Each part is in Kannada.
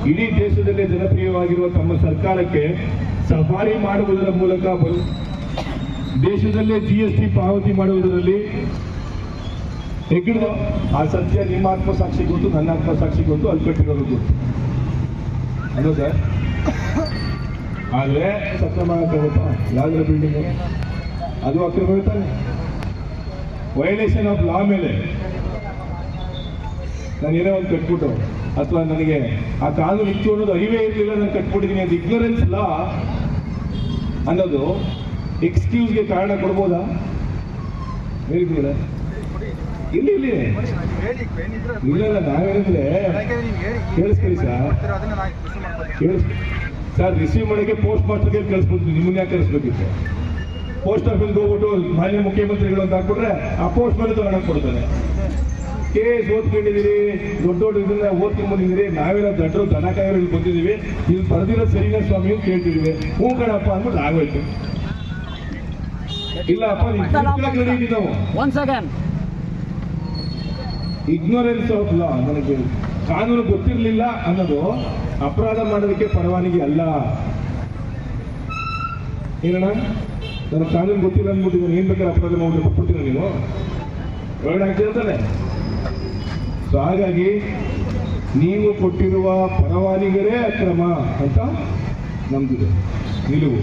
ಇಡೀ ದೇಶದಲ್ಲೇ ಜನಪ್ರಿಯವಾಗಿರುವ ತಮ್ಮ ಸರ್ಕಾರಕ್ಕೆ ಸಫಾರಿ ಮಾಡುವುದರ ಮೂಲಕ ದೇಶದಲ್ಲೇ GST ಪಾವತಿ ಮಾಡುವುದರಲ್ಲಿ ಹೆಗ್ಗಡ ಆ ಸತ್ಯ ನಿಮ್ಮ ಆತ್ಮಸಾಕ್ಷಿ ಗೊತ್ತು, ನನ್ನ ಆತ್ಮಸಾಕ್ಷಿ ಗೊತ್ತು, ಅಲ್ಲಿ ಕಟ್ಟಿರೋದು ಗೊತ್ತು ಅಲ್ಲ ಸರ್. ಆದರೆ ಸಕ್ರಮ ಗೊತ್ತಾ, ಯಾವ್ದಾರ ಬಿಲ್ಡಿಂಗ್ ಅದು ಅಕ್ರಮ ತಾನೆ, ವೈಲೇಷನ್ ಆಫ್ ಲಾ ಮೇಲೆ ನಾನು ಏನೋ ಒಂದು ಕಟ್ಬಿಟ್ಟು ಅಥವಾ ನನಗೆ ಆ ಕಾನೂನು ಇತ್ತು ಅನ್ನೋದು ಅರಿವೇ ಇರಲಿಲ್ಲ, ನಾನು ಕಟ್ಬಿಟ್ಟಿದ್ದೀನಿ ಅದು ಇಗ್ನರೆನ್ಸ್ ಲಾ ಅನ್ನೋದು ಎಕ್ಸ್ಕ್ಯೂಸ್ಗೆ ಕಾರಣ ಕೊಡ್ಬೋದಾ? ಹೇಳಿದ್ಮೇಲೆ ಇಲ್ಲಿ ಇಲ್ಲಿ ಇಲ್ಲ ನಾವೇನಂದ್ರೆ ಕೇಳಿಸ್ಕೊಳ್ಳಿ ಸರ್ ರಿಸೀವ್ ಮಾಡೋಕ್ಕೆ ಪೋಸ್ಟ್ ಮಾಸ್ಟರ್ಗೆ ಕಳಿಸ್ಬೋದು, ನಿಮ್ಮನ್ನ ಯಾಕೆ ಕಳಿಸ್ಬೇಕಿತ್ತು? ಪೋಸ್ಟ್ ಆಫೀಸ್ಗೆ ಹೋಗ್ಬಿಟ್ಟು ಮಾನ್ಯ ಮುಖ್ಯಮಂತ್ರಿಗಳು ಅಂತ ಹಾಕ್ಬಿಟ್ರೆ ಆ ಪೋಸ್ಟ್ ಮೇಲೆ ತಗೊಂಡು ಕೊಡ್ತಾನೆ. ಕೇಸ್ ಓದ್ಕೊಂಡಿದ್ದೀರಿ, ದೊಡ್ಡ ದೊಡ್ಡ ಇದನ್ನ ಓದ್ಕೊಂಡು ಬಂದಿದ್ದೀರಿ, ನಾವೆಲ್ಲ ದೊಡ್ಡರು ದನ ಕಾಯೋರು ಇಲ್ಲಿ ಬಂದಿದ್ದೀವಿ, ಇಲ್ಲಿ ಬರೆದಿರೋ ಸರಿನಾ ಸ್ವಾಮಿ ಕೇಳ್ತಿದ್ದೀವಿ, ಹ್ಞೂ ಕಣಪ್ಪ ಅಂದ್ಬಿಟ್ಟು ಆಗೋಯ್ತು. ಇಲ್ಲಪ್ಪ ನಾವು ಇಗ್ನೋರೆನ್ಸ್ ಆಫ್ ಲಾ, ನನಗೆ ಕಾನೂನು ಗೊತ್ತಿರಲಿಲ್ಲ ಅನ್ನೋದು ಅಪರಾಧ ಮಾಡೋದಕ್ಕೆ ಪರವಾನಗಿ ಅಲ್ಲ. ಏನಣ್ಣ, ನನಗೆ ಕಾನೂನು ಗೊತ್ತಿಲ್ಲ ಅಂದ್ಬಿಟ್ಟು ನಾನು ಏನ್ ಬೇಕಾದ್ರೆ ಅಪರಾಧ ಮಾಡಿ ಕೊಟ್ಬಿಡ್ತೀರ ನೀವು ಒಳಗಡೆ ಆಗ್ತಿರ್ತಾನೆ. ಸೊ ಹಾಗಾಗಿ ನೀವು ಕೊಟ್ಟಿರುವ ಪರವಾನಿಗರೇ ಅಕ್ರಮ ಅಂತ ನಮ್ದಿದೆ ನಿಲುವು.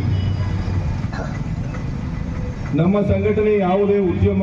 ನಮ್ಮ ಸಂಘಟನೆ ಯಾವುದೇ ಉದ್ಯಮ